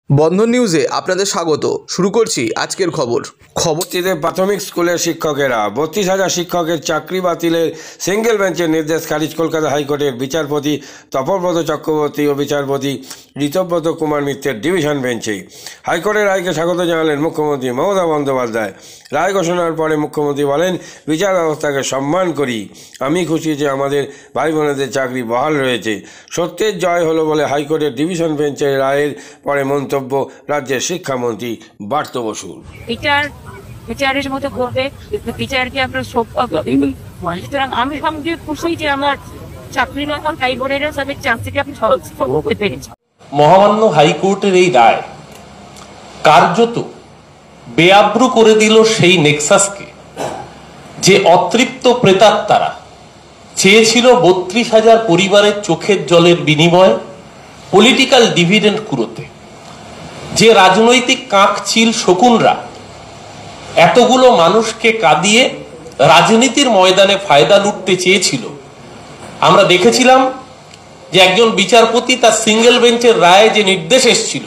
বন্ধন নিউজে আপনাদের স্বাগত। শুরু করছি আজকের খবরটিতে প্রাথমিক স্কুলের শিক্ষকেরা 32,000 শিক্ষকের চাকরি বাতিলের সিঙ্গেল বেঞ্চের নির্দেশ খারিজ। কলকাতা হাইকোর্টের বিচারপতি তপব্রত চক্রবর্তী ও বিচারপতি ঋতব্রত কুমার মিত্রের ডিভিশন বেঞ্চে হাইকোর্টের রায়কে স্বাগত জানালেন মুখ্যমন্ত্রী মমতা বন্দ্যোপাধ্যায়। রায় ঘোষণার পরে মুখ্যমন্ত্রী বলেন, বিচার ব্যবস্থাকে সম্মান করি। আমি খুশি যে আমাদের ভাই বোনেদের চাকরি বহাল রয়েছে। সত্যের জয় হলো বলে হাইকোর্টের ডিভিশন বেঞ্চের রায়ের পরে মন্তব্য রাজ্যের শিক্ষামন্ত্রী বার্ত বসুর। বিচারের মতো করবে, বিচারকে আমরা সুতরাং আমি সঙ্গে খুশি যে আমার চাকরি নতুন ভাই বোনেরা তাদের চাকরিকে আমি সহজ করতে পেরেছি। মহামান্য হাইকোর্টের এই রায় কার্যত বেআব্রু করে দিল সেই নেক্সাসকে যে অতৃপ্ত প্রেতাত্মারা চেয়েছিল 32,000 পরিবারের চোখের জলের বিনিময়ে পলিটিক্যাল ডিভিডেন্ড কুড়োতে। যে রাজনৈতিক কাকচিল শকুনরা এতগুলো মানুষকে কাঁদিয়ে রাজনীতির ময়দানে ফায়দা লুটতে চেয়েছিল, আমরা দেখেছিলাম যে একজন বিচারপতি তার সিঙ্গেল বেঞ্চের রায়ে যে নির্দেশ এসেছিল,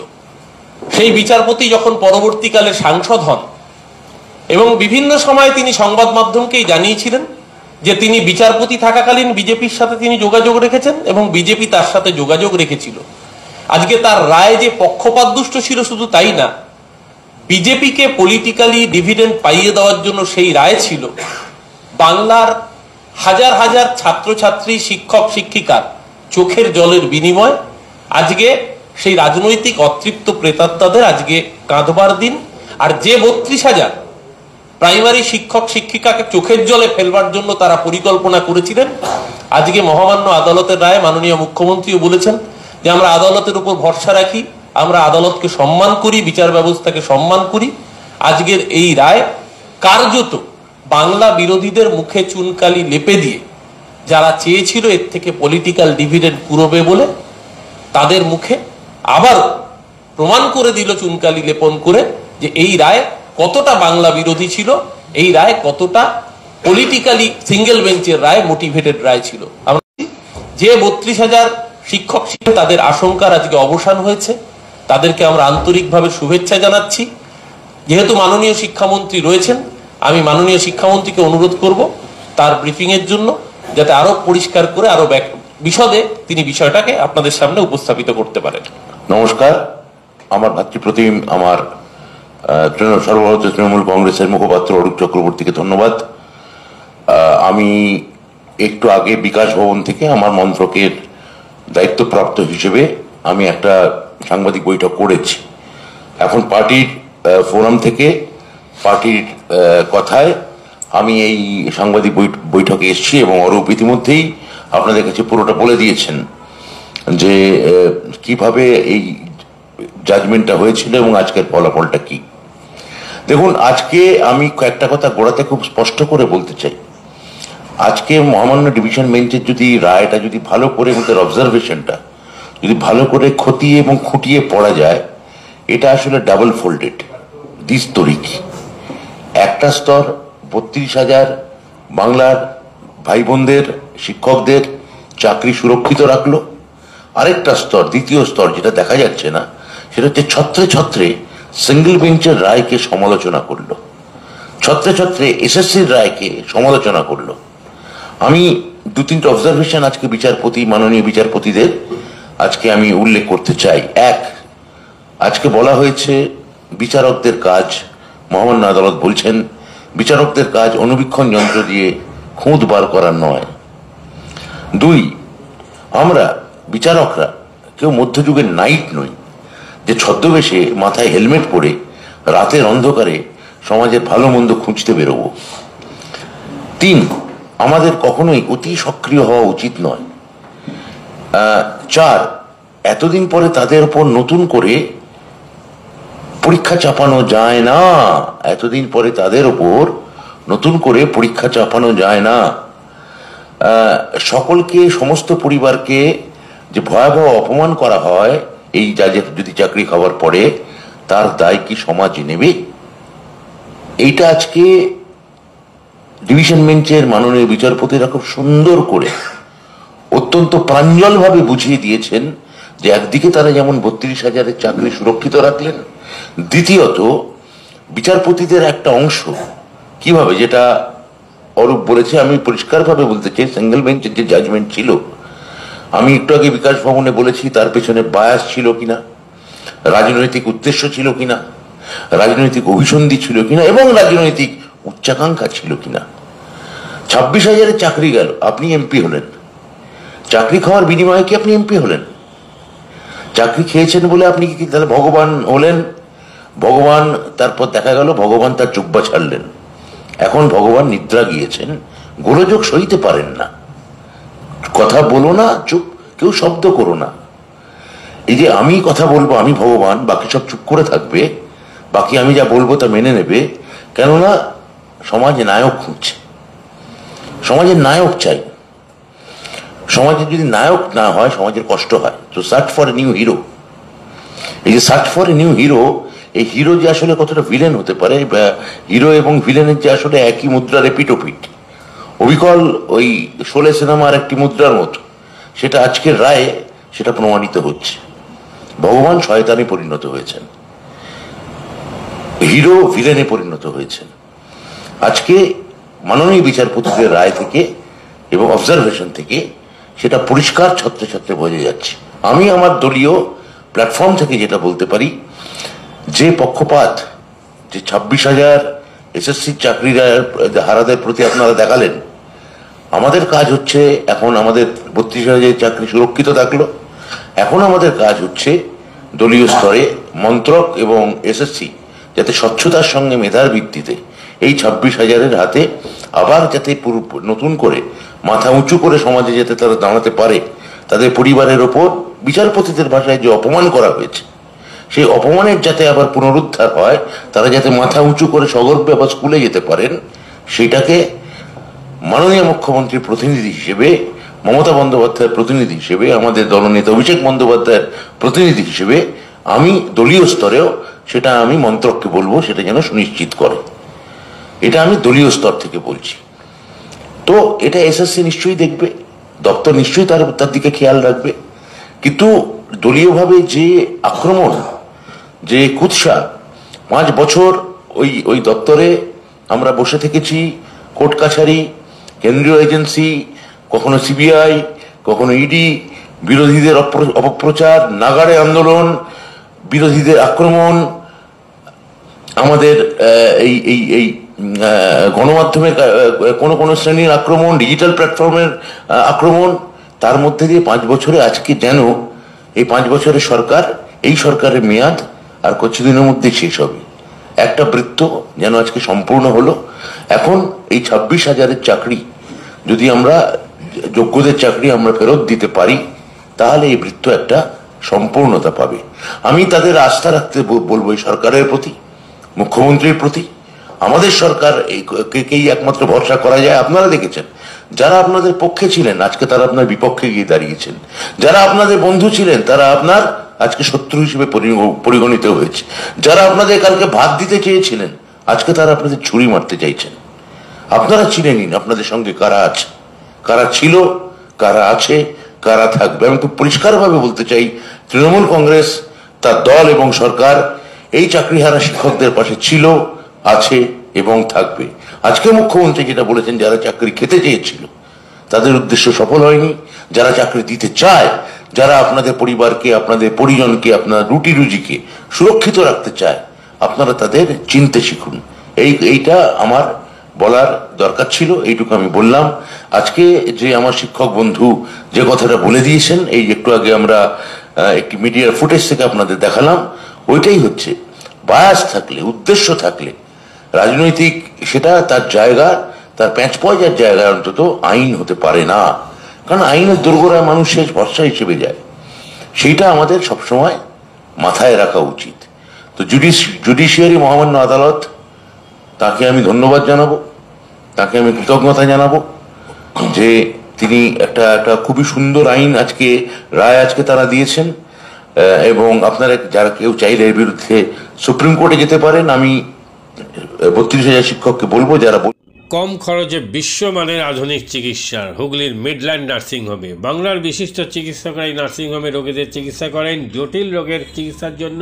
সেই বিচারপতি যখন পরবর্তীকালে সাংসদ হন এবং বিভিন্ন সময় তিনি সংবাদ মাধ্যমকেই জানিয়েছিলেন যে তিনি বিচারপতি থাকাকালীন বিজেপির সাথে তিনি যোগাযোগ রেখেছেন এবং বিজেপি তার সাথে যোগাযোগ রেখেছিল। আজকে তার রায় যে পক্ষপাতদুষ্ট ছিল শুধু তাই না, বিজেপিকে পলিটিক্যালি ডিভিডেন্ড পাইয়ে দেওয়ার জন্য সেই রায় ছিল বাংলার হাজার হাজার ছাত্রছাত্রী, শিক্ষক শিক্ষিকার চোখের জলের বিনিময় আজকে সেই রাজনৈতিক অতৃপ্ত প্রেতাত্মাদের আজকে কাঁদবার দিন। আর যে 32,000 প্রাইমারি শিক্ষক শিক্ষিকাকে চোখের জলে ফেলবার জন্য তারা পরিকল্পনা করেছিলেন, আজকে মহামান্য আদালতের রায় মাননীয় মুখ্যমন্ত্রীও বলেছেন যে আমরা আদালতের উপর ভরসা রাখি, আমরা আদালতকে সম্মান করি, বিচার ব্যবস্থাকে সম্মান করি। আজকের এই রায় কার্যত বাংলা বিরোধীদের মুখে চুনকালি লেপে দিয়ে যারা চেয়েছিল এর থেকে পলিটিক্যাল ডিভিডেন্ড কুড়োবে বলে, তাদের মুখে আবার প্রমাণ করে দিল চুনকালি লেপন করে যে এই রায় কতটা বাংলা বিরোধী ছিল, এই রায় কতটা পলিটিক্যালি সিঙ্গেল বেঞ্চের রায়, মোটিভেটেড রায় ছিল। আমরা যে 32,000 শিক্ষক তাদের আশঙ্কার আজকে অবসান হয়েছে, তাদেরকে আমরা আন্তরিকভাবে শুভেচ্ছা জানাচ্ছি। যেহেতু মাননীয় শিক্ষামন্ত্রী রয়েছেন, আমি মাননীয় শিক্ষামন্ত্রীকে অনুরোধ করব তার ব্রিফিং এর জন্য, যাতে আরো পরিষ্কার করে আরো বিশদে তিনি বিষয়টাকে আপনাদের সামনে উপস্থাপিত করতে পারেন। নমস্কার, আমার ভাতৃপ্রতিম আমার সর্বভারতীয় তৃণমূল কংগ্রেসের মুখপাত্র অরূপ চক্রবর্তীকে ধন্যবাদ। আমি একটু আগে বিকাশ ভবন থেকে আমার মন্ত্রকের দায়িত্বপ্রাপ্ত হিসেবে আমি একটা সাংবাদিক বৈঠক করেছি। এখন পার্টির ফোরাম থেকে পার্টির কথায় আমি এই সাংবাদিক বৈঠকে এসেছি এবং অরূপ ইতিমধ্যেই আপনাদের কাছে পুরোটা বলে দিয়েছেন যে কিভাবে এই জাজমেন্টটা হয়েছিল এবং আজকের ফলাফলটা কি। দেখুন, আজকে আমি কয়েকটা কথা গোড়াতে খুব স্পষ্ট করে বলতে চাই। আজকে মহামান্য ডিভিশন বেঞ্চের যদি রায়টা যদি ভালো করে ওদের অবজারভেশনটা যদি ভালো করে খতিয়ে এবং খুঁটিয়ে পড়া যায়, এটা আসলে ডাবল ফোল্ডেড দ্বিস্তরিক। একটা স্তর 32,000 বাংলার ভাই বোনদের, শিক্ষকদের চাকরি সুরক্ষিত রাখলো। আরেকটা স্তর, দ্বিতীয় স্তর, যেটা দেখা যাচ্ছে না, সেটা হচ্ছে ছত্রে ছত্রে সিঙ্গেল বেঞ্চের রায়কে সমালোচনা করলো, ছত্রে ছত্রে এসএসসির রায়কে সমালোচনা করলো। আমি 2-3টা অবজারভেশন আজকে মাননীয় বিচারপতিদের আজকে আমি উল্লেখ করতে চাই। এক, আজকে বলা হয়েছে বিচারকদের কাজ, মহামান্য আদালত বলছেন বিচারকদের কাজ অনুবীক্ষণ যন্ত্র দিয়ে খুঁত বার করা নয়। 2, আমরা বিচারকরা কেউ মধ্যযুগের নাইট নই যে ছদ্মবেশে মাথায় হেলমেট পরে রাতের অন্ধকারে সমাজের ভালো মন্দ খুঁজতে বেরোবো। 3, আমাদের কখনোই অতি সক্রিয় হওয়া উচিত নয়। 4, এতদিন পরে তাদের উপর নতুন করে পরীক্ষা চাপানো যায় না, এতদিন পরে তাদের উপর নতুন করে পরীক্ষা চাপানো যায় না। সকলকে, সমস্ত পরিবারকে যে ভয়াবহ অপমান করা হয় এই জাজের যদি চাকরি খাওয়ার পরে, তার দায় কি সমাজ নেবে? এইটা আজকে ডিভিশন বেঞ্চের মাননীয় বিচারপতিরা খুব সুন্দর করে অত্যন্ত প্রাঞ্জলভাবে বুঝিয়ে দিয়েছেন যে একদিকে তারা যেমন 32,000-এর চাকরি সুরক্ষিত রাখলেন, দ্বিতীয়ত বিচারপতিদের একটা অংশ কিভাবে, যেটা অরূপ বলেছে, আমি পরিষ্কারভাবে বলতে চাই, সিঙ্গেল বেঞ্চের যে জাজমেন্ট ছিল, আমি একটু আগে বিকাশ ভবনে বলেছি তার পেছনে বায়াস ছিল কিনা, রাজনৈতিক উদ্দেশ্য ছিল কিনা, রাজনৈতিক অভিসন্ধি ছিল কিনা, এবং রাজনৈতিক উচ্চাকাঙ্ক্ষা ছিল কিনা। 26,000-এর চাকরি গেল, আপনি এমপি হলেন, চাকরি খাওয়ার বিনিময়ে কি আপনি এমপি হলেন? চাকরি খেয়েছেন বলে আপনি কি তাহলে ভগবান হলেন? ভগবান, তারপর দেখা গেল ভগবান তার জুব্বা ছাড়লেন, এখন ভগবান নিদ্রা গিয়েছেন, গোলযোগ সইতে পারেন না, কথা বলো না, চুপ, কেউ শব্দ করো না। এই যে আমি কথা বলবো, আমি ভগবান, বাকি সব চুপ করে থাকবে, বাকি আমি যা বলবো তা মেনে নেবে, কেননা সমাজ নায়ক খুঁজছে, সমাজের নায়ক চাই। সমাজের যদি নায়ক না হয় সমাজের কষ্ট হয়। তো search for a new hero, এই যে search for a new hero, এই হিরো যে আসলে কতটা ভিলেন হতে পারে, হিরো এবং ভিলেনের যে আসলে একই মুদ্রার এপিটোপিট, অবিকল ওই শোলে সিনেমার একটি মুদ্রার মতো, সেটা আজকের রায়ে সেটা প্রমাণিত হচ্ছে। ভগবান শয়তানে পরিণত হয়েছেন, হিরো ভিলেনে পরিণত হয়েছেন। আজকে মাননীয় বিচারপতিদের রায় থেকে এবং অবজারভেশন থেকে সেটা পরিষ্কার ছত্রে ছত্রে বোঝা যাচ্ছে। আমি আমার দলীয় প্ল্যাটফর্ম থেকে যেটা বলতে পারি, যে পক্ষপাত, যে 26,000 এসএসসি চাকরির হারাদের প্রতি আপনারা দেখালেন, আমাদের কাজ হচ্ছে এখন, আমাদের 32,000 চাকরি সুরক্ষিত থাকলো, এখন আমাদের কাজ হচ্ছে দলীয় স্তরে মন্ত্রক এবং এসএসসি যাতে স্বচ্ছতার সঙ্গে মেধার ভিত্তিতে এই 26,000-এর হাতে আবার যাতে নতুন করে মাথা উঁচু করে সমাজে যাতে তারা দাঁড়াতে পারে, তাদের পরিবারের ওপর বিচারপতিদের ভাষায় যে অপমান করা হয়েছে, সেই অপমানের যাতে আবার পুনরুদ্ধার হয়, তারা যাতে মাথা উঁচু করে সগর্বে আবার স্কুলে যেতে পারেন, সেটাকে মাননীয় মুখ্যমন্ত্রীর প্রতিনিধি হিসেবে, মমতা বন্দ্যোপাধ্যায়ের প্রতিনিধি হিসেবে, আমাদের দলনেতা অভিষেক বন্দ্যোপাধ্যায়ের প্রতিনিধি হিসেবে আমি দলীয় স্তরেও সেটা আমি মন্ত্রককে বলবো সেটা যেন সুনিশ্চিত করে। এটা আমি দলীয় স্তর থেকে বলছি। তো এটা এসএসসি নিশ্চয়ই দেখবে, দপ্তর নিশ্চয়ই তার দিকে খেয়াল রাখবে, কিন্তু দলীয়ভাবে যে আক্রমণ, যে কুৎসা, 5 বছর ওই দপ্তরে আমরা বসে থেকেছি, কোর্ট কাছারি, কেন্দ্রীয় এজেন্সি, কখনো সিবিআই, কখনো ইডি, বিরোধীদের অপপ্রচার, নাগাড়ে আন্দোলন, বিরোধীদের আক্রমণ, আমাদের এই গণমাধ্যমের কোনো শ্রেণীর আক্রমণ, ডিজিটাল প্ল্যাটফর্মের আক্রমণ, তার মধ্যে দিয়ে 5 বছরে আজকে যেন এই 5 বছরের সরকার, এই সরকারের মেয়াদ আর কিছুদিনের মধ্যে শেষ হবে, একটা বৃত্ত যেন আজকে সম্পূর্ণ হলো। এখন এই 26,000-এর চাকরি যদি আমরা, যোগ্যদের চাকরি আমরা ফেরত দিতে পারি, তাহলে এই বৃত্ত একটা সম্পূর্ণতা পাবে। আমি তাদের আস্থা রাখতে বলবো এই সরকারের প্রতি, মুখ্যমন্ত্রীর প্রতি। আমাদের সরকার কেই একমাত্র ভরসা করা যায়। আপনারা দেখেছেন, যারা আপনাদের পক্ষে ছিলেন আজকে তারা আপনার বিপক্ষে গিয়ে দাঁড়িয়েছেন, যারা আপনাদের বন্ধু ছিলেন তারা আপনার আজকে শত্রু হিসেবে পরিগণিত হয়েছে, যারা আপনাদের কালকে ভাত দিতে চেয়েছিলেন আজকে তারা আপনাদের ছুরি মারতে চাইছেন। আপনারা চিনে নিন আপনাদের সঙ্গে কারা আছে, কারা ছিল, কারা আছে, কারা থাকবে। আমি খুব পরিষ্কারভাবে বলতে চাই, তৃণমূল কংগ্রেস, তার দল এবং সরকার এই চাকরিহারা শিক্ষকদের পাশে ছিল, আছে এবং থাকবে। আজকে মুখ্যমন্ত্রী যেটা বলেছেন, যারা চাকরি খেতে চেয়েছিল তাদের উদ্দেশ্য সফল হয়নি, যারা চাকরি দিতে চায়, যারা আপনাদের পরিবারকে, আপনাদের পরিজনকে, আপনার রুটি রুজিকে সুরক্ষিত রাখতে চায়, আপনারা তাদের চিনতে শিখুন। এইটা আমার বলার দরকার ছিল, এইটুকু আমি বললাম। আজকে যে আমার শিক্ষক বন্ধু যে কথাটা বলে দিয়েছেন, এই একটু আগে আমরা একটি মিডিয়ার ফুটেজ থেকে আপনাদের দেখালাম, ওইটাই হচ্ছে বায়াস থাকলে, উদ্দেশ্য থাকলে, রাজনৈতিক সেটা তার জায়গা, তার 5 পয়সার জায়গায় অন্তত আইন হতে পারে না, কারণ আইনের দোরগোড়ায় মানুষ শেষ ভরসা হিসেবে যায়। সেইটা আমাদের সবসময় মাথায় রাখা উচিত। তো জুডিশিয়ারি মহামান্য আদালত, তাকে আমি ধন্যবাদ জানাবো, তাকে আমি কৃতজ্ঞতা জানাবো যে তিনি একটা খুবই সুন্দর আইন আজকে, রায় আজকে তারা দিয়েছেন। এবং আপনারা যারা কেউ চাইলে এর বিরুদ্ধে সুপ্রিম কোর্টে যেতে পারেন। আমি 32,000 শিক্ষককে বলবো, যারা কম খরচে বিশ্বমানের আধুনিক চিকিৎসার হুগলির মিডল্যান্ড নার্সিংহোমে বাংলার বিশিষ্ট চিকিৎসকরা এই নার্সিংহোমে রোগীদের চিকিৎসা করেন। জটিল রোগের চিকিৎসার জন্য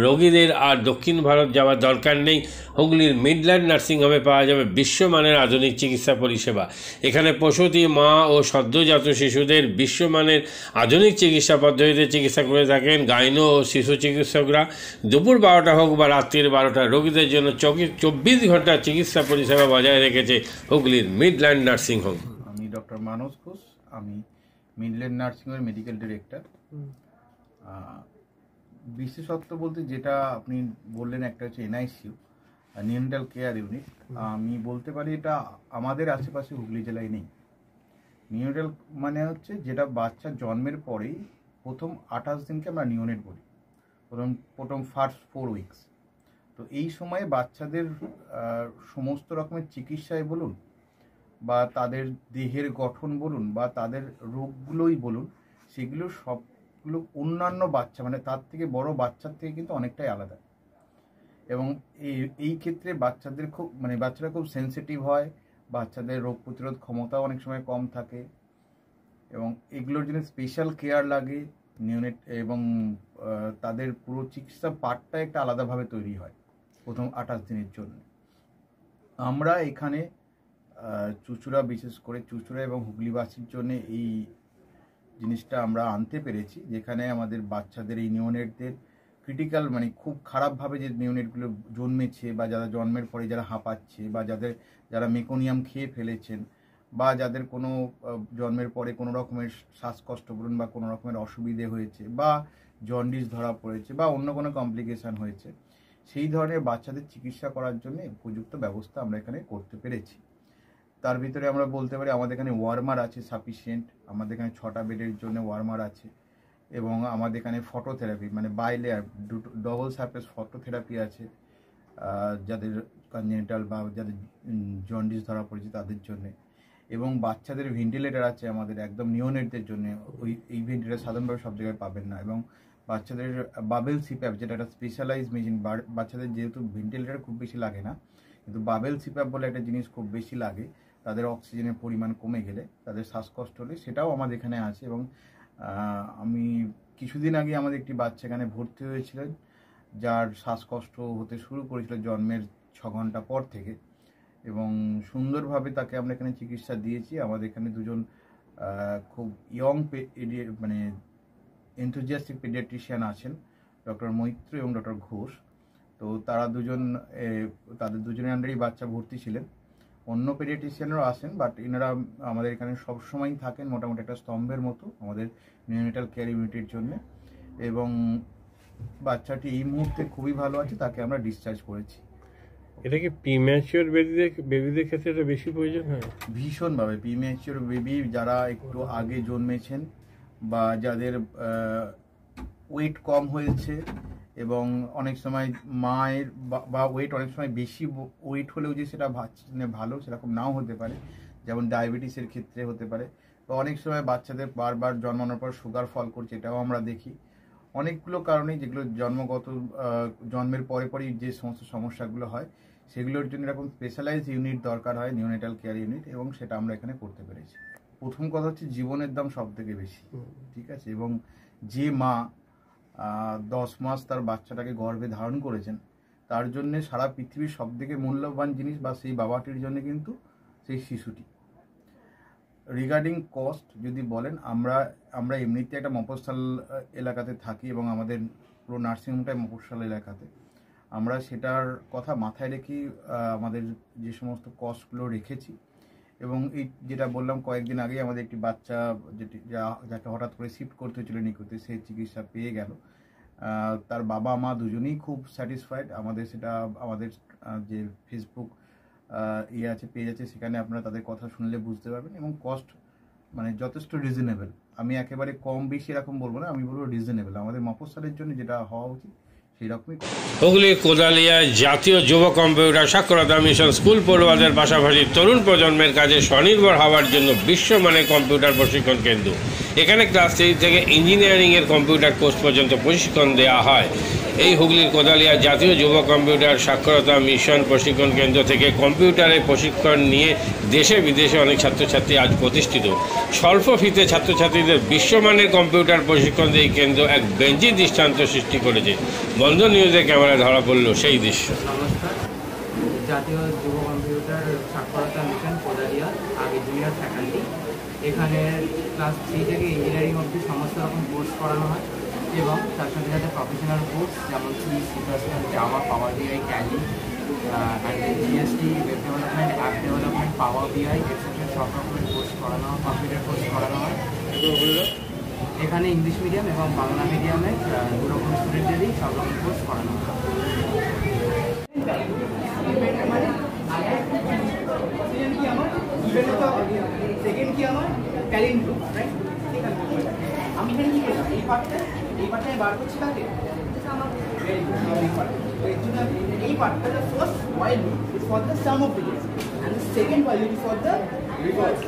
রোগীদের আর দক্ষিণ ভারত যাওয়ার দরকার নেই। হুগলির মিডল্যান্ড নার্সিংহোমে পাওয়া যাবে বিশ্বমানের আধুনিক চিকিৎসা পরিষেবা। এখানে প্রসূতি, মা ও সদ্যজাত শিশুদের বিশ্বমানের আধুনিক চিকিৎসা পদ্ধতিতে চিকিৎসা করে থাকেন গাইনো ও শিশু চিকিৎসকরা। দুপুর 12টা হোক বা রাত্রির 12টা, রোগীদের জন্য 24 ঘন্টা চিকিৎসা পরিষেবা বজায় রেখেছে হুগলির মিডল্যান্ড নার্সিংহোম। আমি ডক্টর মানস ঘোষ, আমি মিডল্যান্ড নার্সিংহোমের মেডিকেল ডিরেক্টর। বিশেষত্ব বলতে যেটা আপনি বললেন, একটা হচ্ছে এনআইসিইউ, নিউনেটাল কেয়ার ইউনিট। আমি বলতে পারি এটা আমাদের আশেপাশে হুগলি জেলায় নেই। নিউনেটাল মানে হচ্ছে যেটা বাচ্চা জন্মের পরেই প্রথম 28 দিনকে আমরা নিউনেট বলি, প্রথম ফার্স্ট 4 উইকস। তো এই সময়ে বাচ্চাদের সমস্ত রকমের চিকিৎসায় বলুন বা তাদের দেহের গঠন বলুন বা তাদের রোগগুলোই বলুন, সেগুলো সবগুলো অন্যান্য বাচ্চা মানে তার থেকে বড় বাচ্চার থেকে কিন্তু অনেকটাই আলাদা। এবং এই ক্ষেত্রে বাচ্চারা খুব সেন্সিটিভ হয়, বাচ্চাদের রোগ প্রতিরোধ ক্ষমতাও অনেক সময় কম থাকে এবং এগুলোর জন্য স্পেশাল কেয়ার লাগে নিউনেট, এবং তাদের পুরো চিকিৎসা পার্টটা একটা আলাদাভাবে তৈরি হয় প্রথম 28 দিনের জন্য। আমরা এখানে চুঁচুড়া, বিশেষ করে চুঁচুড়া এবং হুগলিবাসীর জন্য এই জিনিসটা আমরা আনতে পেরেছি, যেখানে আমাদের বাচ্চাদের এই নিউনেটদের ক্রিটিক্যাল মানে খুব খারাপভাবে যে নিউনেটগুলো জন্মেছে বা যারা জন্মের পরে যারা হাঁপাচ্ছে বা যারা মেকোনিয়াম খেয়ে ফেলেছেন বা যাদের কোনো জন্মের পরে কোনো রকমের শ্বাসকষ্ট বলুন বা কোনো রকমের অসুবিধে হয়েছে বা জন্ডিস ধরা পড়েছে বা অন্য কোনো কমপ্লিকেশান হয়েছে, সেই ধরনের বাচ্চাদের চিকিৎসা করার জন্য উপযুক্ত ব্যবস্থা আমরা এখানে করতে পেরেছি। তার ভিতরে আমরা বলতে পারি আমাদের এখানে ওয়ার্মার আছে সাফিসিয়েন্ট, আমাদের এখানে 6টা বেডের জন্য ওয়ার্মার আছে এবং আমাদের এখানে ফটোথেরাপি মানে বাইলেয়ার ডবল সারফেস ফটোথেরাপি আছে যাদের কনজেনিটাল বা যাদের জন্ডিস ধরা পড়েছে তাদের জন্যে, এবং বাচ্চাদের ভেন্টিলেটার আছে আমাদের একদম নিওনেটদের জন্য। এই ভেন্টিলেটার সাধারণভাবে সব জায়গায় পাবেন না, এবং বাচ্চাদের বাবেল সিপ্যাপ যেটা একটা স্পেশালাইজ মেশিন, বাচ্চাদের যেহেতু ভেন্টিলেটার খুব বেশি লাগে না, কিন্তু বাবেল সিপ্যাপ বলে একটা জিনিস খুব বেশি লাগে তাদের অক্সিজেনের পরিমাণ কমে গেলে, তাদের শ্বাসকষ্ট হলে, সেটাও আমাদের এখানে আছে। এবং আমি কিছুদিন আগে আমাদের একটি বাচ্চা এখানে ভর্তি হয়েছিলেন যার শ্বাসকষ্ট হতে শুরু করেছিল জন্মের 6 ঘন্টা পর থেকে, এবং সুন্দরভাবে তাকে আমরা এখানে চিকিৎসা দিয়েছি। আমাদের এখানে দুজন খুব ইয়ং মানে এনথুজিয়াস্টিক পেডিয়াট্রিশিয়ান আছেন, ডক্টর মৈত্র এবং ডক্টর ঘোষ। তো তাদের দুজনের আন্ডারেই বাচ্চা ভর্তি ছিলেন। অন্য পেডিয়াট্রিশিয়ানরাও আসেন, বাট এনারা আমাদের এখানে সবসময়ই থাকেন মোটামুটি একটা স্তম্ভের মতো আমাদের নিউনেটাল কেয়ার ইউনিটের জন্য। এবং বাচ্চাটি এই মুহূর্তে খুবই ভালো আছে, তাকে আমরা ডিসচার্জ করেছি। এটা কি প্রিম্যাচিওর বেবিদের ক্ষেত্রে এটা বেশি প্রয়োজন হয়? ভীষণভাবে প্রিম্যাচিওর বেবি যারা একটু আগে জন্মেছেন বা যাদের ওয়েট কম হয়েছে, এবং অনেক সময় মায়ের বা ওয়েট অনেক সময় বেশি ওয়েট হলেও যে সেটা ভালো সেরকম নাও হতে পারে, যেমন ডায়াবেটিসের ক্ষেত্রে হতে পারে, বা অনেক সময় বাচ্চাদের বারবার জন্মানোর পর সুগার ফল করছে, এটাও আমরা দেখি। অনেকগুলো কারণে যেগুলো জন্মের পরেই যে সমস্ত সমস্যাগুলো হয় সেগুলোর জন্য এরকম স্পেশালাইজ ইউনিট দরকার হয়, নিউনেটাল কেয়ার ইউনিট, এবং সেটা আমরা এখানে করতে পেরেছি। প্রথম কথা হচ্ছে জীবনের দাম সব থেকে বেশি, ঠিক আছে, এবং যে মা 10 মাস তার বাচ্চাটাকে গর্ভে ধারণ করেছেন তার জন্য সারা পৃথিবীর সব থেকে মূল্যবান জিনিস বা সেই বাবাটির জন্য কিন্তু সেই শিশুটি। রিগার্ডিং কস্ট যদি বলেন, আমরা এমনিতে একটা মফস্বল এলাকাতে থাকি এবং আমাদের পুরো নার্সিংহোমটাই মফস্বল এলাকাতে। আমরা সেটার কথা মাথায় রেখেই আমাদের যে সমস্ত কস্টগুলো রেখেছি, এবং এই যেটা বললাম কয়েকদিন আগেই আমাদের একটি বাচ্চা যাকে হঠাৎ করে শিফট করতে হয়েছিল নিকুতে, সে চিকিৎসা পেয়ে গেল। তার বাবা মা দুজনেই খুব স্যাটিসফাইড। আমাদের যে ফেসবুক আছে, পেজ আছে, সেখানে আপনারা তাদের কথা শুনলে বুঝতে পারবেন। এবং কস্ট মানে যথেষ্ট রিজনেবল, আমি একেবারে কম বেশি এরকম বলবো না, আমি বলবো রিজনেবল। আমাদের মফস্বলের জন্য যেটা হওয়া উচিত সেই রকমই। হুগলি কোদালিয়ায় জাতীয় যুব কম্পিউটার সাক্ষরতা মিশন স্কুল পড়ুয়াদের পাশাপাশি তরুণ প্রজন্মের কাজে স্বনির্ভর হওয়ার জন্য বিশ্বমানের কম্পিউটার প্রশিক্ষণ কেন্দ্র। এখানে ক্লাস 3 থেকে ইঞ্জিনিয়ারিংয়ের কম্পিউটার কোর্স পর্যন্ত প্রশিক্ষণ দেওয়া হয়। এই হুগলির কোদালিয়া জাতীয় যুব কম্পিউটার সাক্ষরতা মিশন প্রশিক্ষণ কেন্দ্র থেকে কম্পিউটারের প্রশিক্ষণ নিয়ে দেশে বিদেশে অনেক ছাত্রছাত্রী আজ প্রতিষ্ঠিত। স্বল্প ফিতে ছাত্রছাত্রীদের বিশ্বমানের কম্পিউটার প্রশিক্ষণ দিয়ে এই কেন্দ্র এক বেঞ্চি দৃষ্টান্ত সৃষ্টি করেছে। বন্ধন নিউজে ক্যামেরায় ধরা পড়ল সেই দৃশ্য। নমস্কার, জাতীয় যুব কম্পিউটার সাক্ষরতা মিশন কোদালিয়া, আগে জুনিয়র ফ্যাকাল্টি। এখানে ক্লাস 3 থেকে ইঞ্জিনিয়ারিং অবধি সমস্ত রকম কোর্স করানো হয় এবং তার সাথে সাথে প্রফেশনাল কোর্স যেমন সি++, Java, power BI, Tally, GST, web development, app development, power BI etcetera সব রকমের কোর্স করানো হয়, কম্পিউটার কোর্স করানো হয়। এখানে ইংলিশ মিডিয়াম এবং বাংলা মিডিয়ামে দু রকম স্টুডেন্টদেরই সব রকম কোর্স করানো হয়। সেকেন্ড কি আমার ট্যালেন্ট গ্রুপ, রাইট? ঠিক আছে, আমি এখানে কি করলাম, এই পার্টটা আমি বার করছি কাকে, আমার এই পার্টটা the first while loop is for the sum of digits and the second while loop is for the reverse.